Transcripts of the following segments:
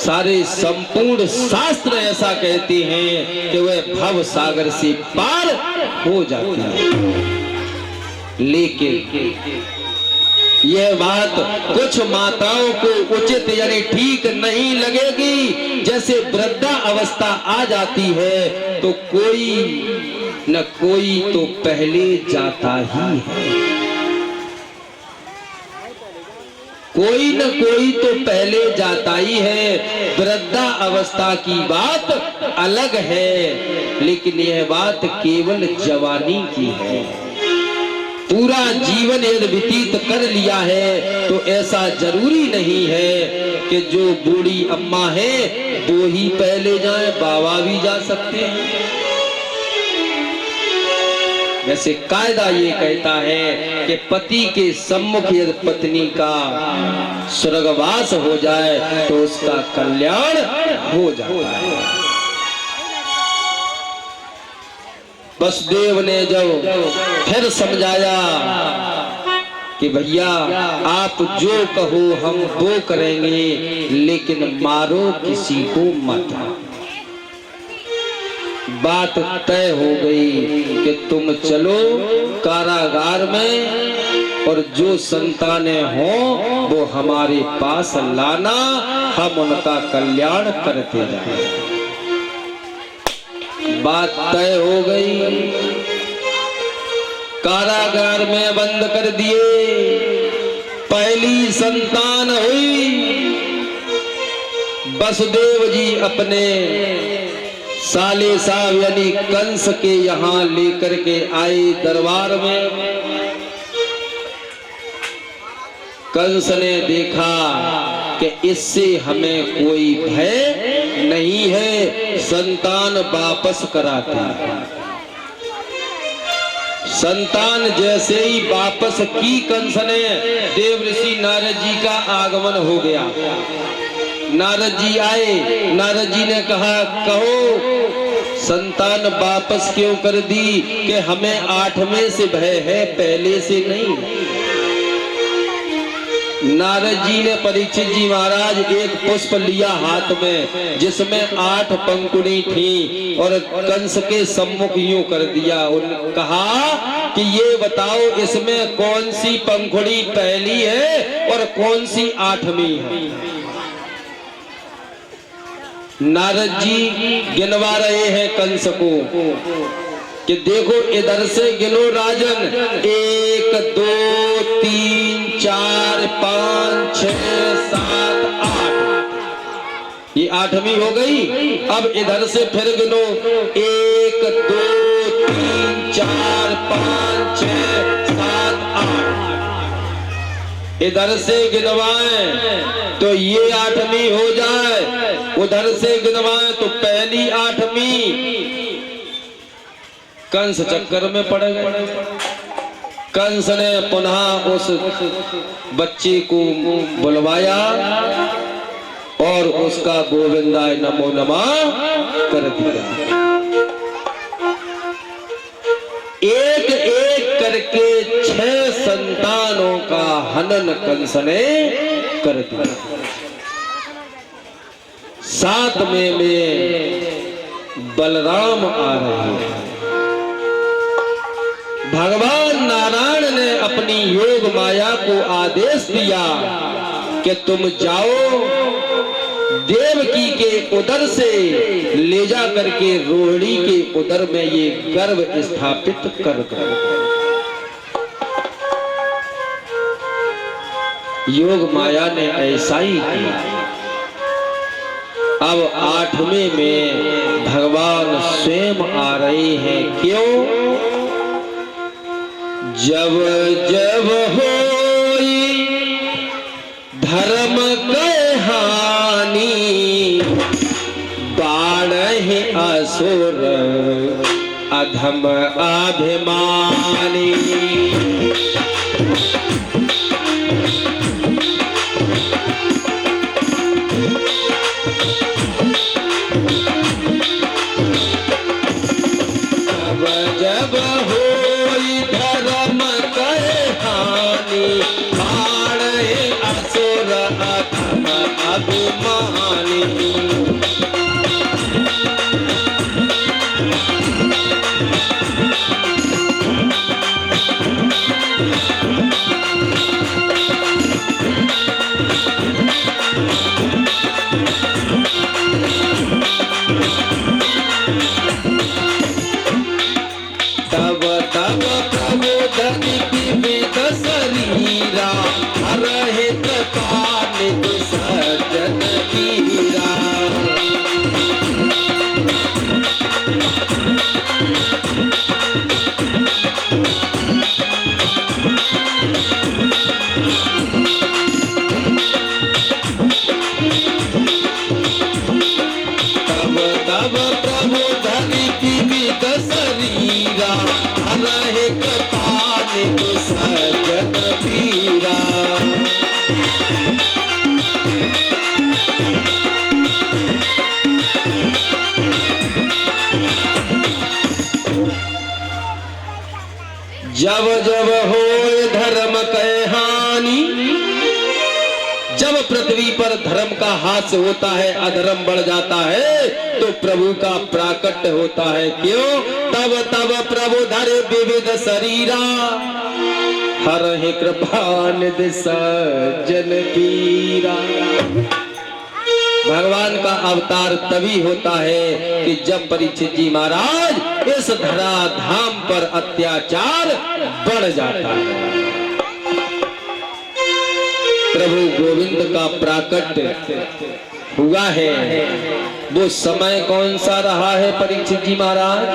सारे संपूर्ण शास्त्र ऐसा कहते हैं कि वह भव सागर से पार हो जाती है। लेकिन यह बात कुछ माताओं को उचित यानी ठीक नहीं लगेगी। जैसे वृद्धा अवस्था आ जाती है तो कोई न कोई तो पहले जाता ही है, कोई न कोई तो पहले जाता ही है। वृद्धा अवस्था की बात अलग है, लेकिन यह बात केवल जवानी की है। पूरा जीवन यदि व्यतीत कर लिया है तो ऐसा जरूरी नहीं है कि जो बूढ़ी अम्मा है वो ही पहले जाए, बाबा भी जा सकते हैं। वैसे कायदा ये कहता है कि पति के सम्मुख यदि पत्नी का स्वर्गवास हो जाए तो उसका कल्याण हो जाता है। वसुदेव ने जब फिर समझाया कि भैया आप जो कहो हम वो करेंगे, लेकिन मारो किसी को मत। बात तय हो गई कि तुम चलो कारागार में और जो संतानें हों वो हमारे पास लाना, हम उनका कल्याण करते जाएं। बात तय हो गई, कारागार में बंद कर दिए। पहली संतान हुई, वसुदेव जी अपने साले साहब यानी कंस के यहाँ लेकर के आए दरबार में। कंस ने देखा कि इससे हमें कोई भय नहीं है, संतान वापस कराते हैं। संतान जैसे ही वापस की कंस ने, देव ऋषि नारद जी का आगमन हो गया। नारद जी आए, नारद जी ने कहा कहो संतान वापस क्यों कर दी? कि हमें 8वें से भय है, पहले से नहीं। नारद जी ने परीक्षित जी महाराज एक पुष्प लिया हाथ में जिसमें 8 पंखुड़ी थी और कंस के सम्मुख यूं कर दिया। उन्होंने कहा कि ये बताओ इसमें कौन सी पंखुड़ी पहली है और कौन सी 8वीं है? नारद जी गिनवा रहे हैं कंस को कि देखो इधर से गिनो राजन, 1 2 3 4 5 6 7 8, ये 8वीं हो गई। अब इधर से फिर गिनो 1 2 3 4 5 6 7 8, इधर से गिनवाएं तो ये 8वीं हो जाए, उधर से गिनवाएं तो पहली 8वीं। कंस चक्कर में पड़ गए। कंस ने पुनः उस बच्चे को बुलवाया और उसका गोविंदाय नमो नमः कर दिया। एक एक करके 6 संतानों का हनन कंस ने कर दिया। 7वें में बलराम आ रहे हैं। भगवान नारायण ने अपनी योग माया को आदेश दिया कि तुम जाओ देवकी के उदर से ले जा करके रोहिणी के उदर में ये गर्भ स्थापित कर दो। योग माया ने ऐसा ही किया। अब 8वें में भगवान स्वयं आ रहे हैं। क्यों? जब जब होई धर्म के हानि, बाढ़े असुर अधम अभिमानी। जब होई धर्म के हानि, बाढ़े असुर अधम अभिमानी। धर्म का हास्य होता है, अधर्म बढ़ जाता है, तो प्रभु का प्राकट्य होता है। क्यों? तब तब प्रभु धरे विविध शरीरा, हरहि कृपा निधि सज्जन पीरा। भगवान का अवतार तभी होता है कि जब परीक्षित जी महाराज इस धरा धाम पर अत्याचार बढ़ जाता है। प्रभु गोविंद का प्राकट्य हुआ है, वो समय कौन सा रहा है परीक्षित जी महाराज?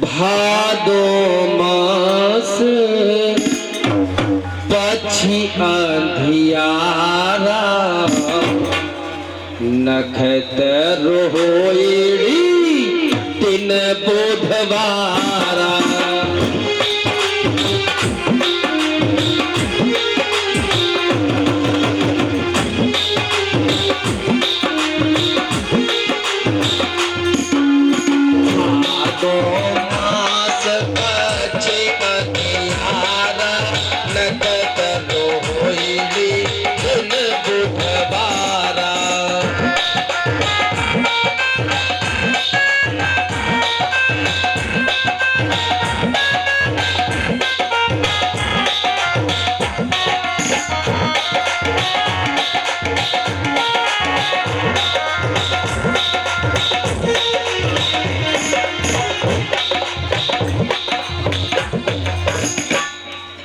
भादो मास पक्षी अंधियारा, नखत रोहिणी दिन बुधवारा।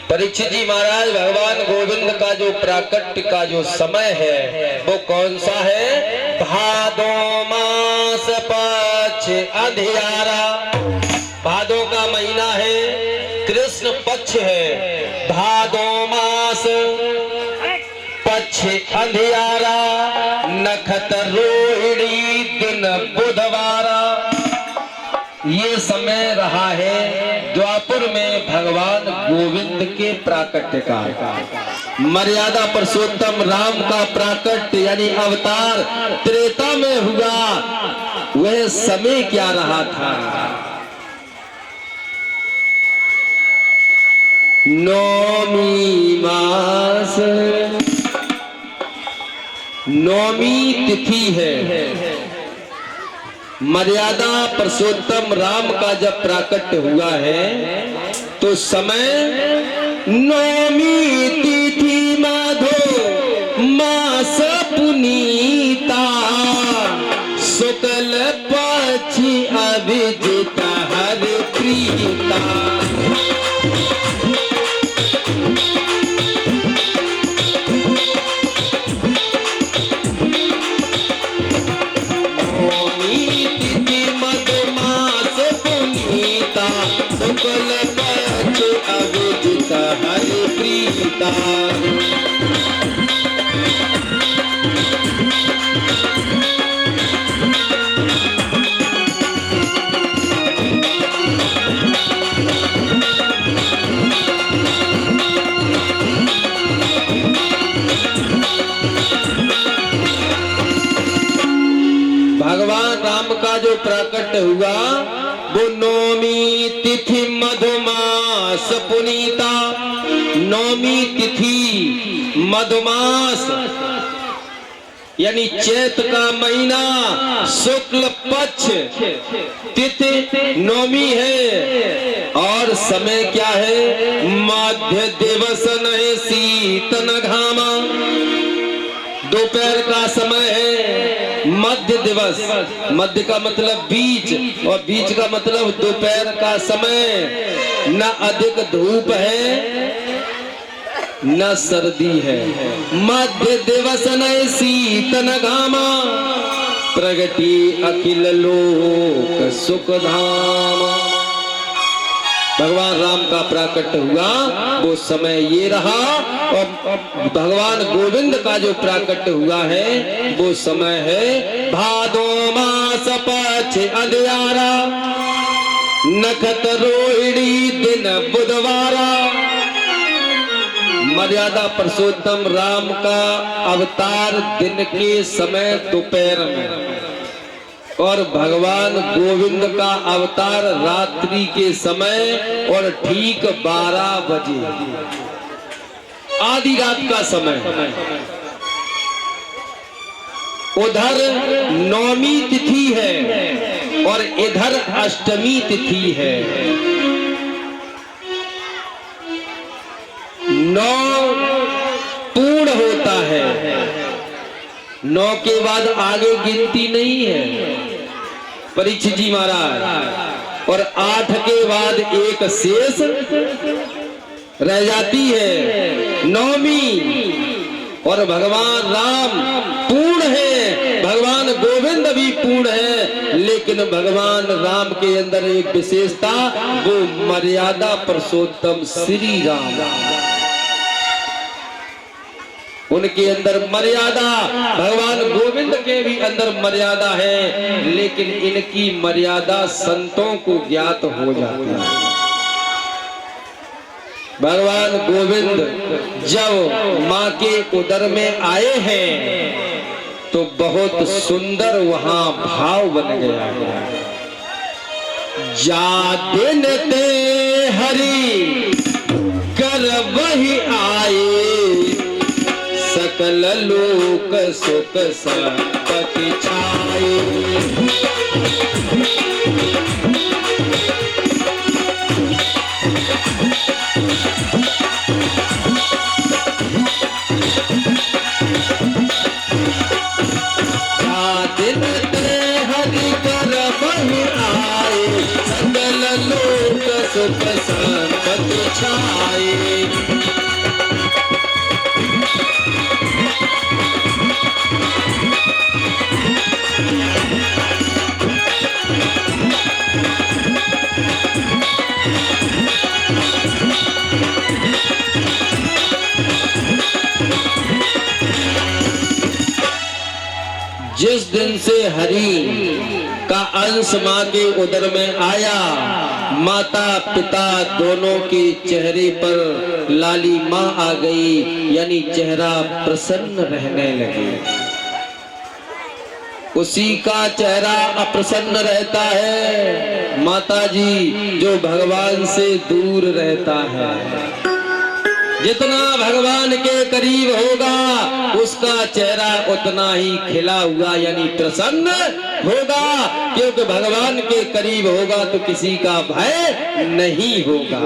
परीक्षित जी महाराज, भगवान गोविंद का जो प्राकट्य का जो समय है वो कौन सा है? भादो मास पक्ष अंधियारा। भादो का महीना है, कृष्ण पक्ष है। भादो मास पक्ष अंधियारा, नखत रोहिणी दिन बुधवारा। ये समय रहा है द्वापर में भगवान गोविंद के प्राकट्य का। मर्यादा पुरुषोत्तम राम का प्राकट्य यानी अवतार त्रेता में हुआ, वह समय क्या रहा था? नौमी मास, नौमी तिथि है। मर्यादा पुरुषोत्तम राम का जब प्राकट्य हुआ है तो समय नौमी तिथि माधो मास पुनीता, शुक्ल पक्ष अभिजित हरि प्रीता। भगवान राम का जो प्राकट्य हुआ वो नौमी तिथि मधुमास पुनीता। नौमी तिथि मधुमास यानी चैत का महीना, शुक्ल पक्ष तिथि नौमी है और समय क्या है? मध्य दिवस नहीं शीतन घामा। दोपहर का समय है मध्य दिवस। मध्य का मतलब बीच और बीच का मतलब दोपहर का समय। न अधिक धूप है न सर्दी है। मध्य दिवस न शीतन घामा, प्रगति अखिल लोक सुख धामा। भगवान राम का प्राकट्य हुआ वो समय ये रहा और भगवान गोविंद का जो प्राकट्य हुआ है वो समय है भादो मास पक्ष अंधियारा, नखत रोहिणी दिन बुधवारा। मर्यादा पुरुषोत्तम राम का अवतार दिन के समय दोपहर में और भगवान गोविंद का अवतार रात्रि के समय और ठीक 12 बजे। आधी रात का समय, उधर नौमी तिथि है और इधर अष्टमी तिथि है। 9 पूर्ण होता है, 9 के बाद आगे गिनती नहीं है परीक्षित जी महाराज, और 8 के बाद एक शेष रह जाती है नौमी। और भगवान राम पूर्ण है, भगवान गोविंद भी पूर्ण है, लेकिन भगवान राम के अंदर एक विशेषता, वो मर्यादा पुरुषोत्तम श्री राम, उनके अंदर मर्यादा, भगवान गोविंद के भी अंदर मर्यादा है, लेकिन इनकी मर्यादा संतों को ज्ञात हो जाती है। भगवान गोविंद जब माँ के उदर में आए हैं तो बहुत सुंदर वहां भाव बन गया है। जा दिन ते हरि कर वही आए, सकल लोक सुख संपत्ति छाए। सुख संपत्ति छाए। जिस दिन से हरि का अंश माँ के उदर में आया, माता पिता दोनों के चेहरे पर लाली माँ आ गई, यानी चेहरा प्रसन्न रहने लगे। उसी का चेहरा अप्रसन्न रहता है माता जी जो भगवान से दूर रहता है। जितना भगवान के करीब होगा उसका चेहरा उतना ही खिला हुआ यानी प्रसन्न होगा, क्योंकि भगवान के करीब होगा तो किसी का भय नहीं होगा।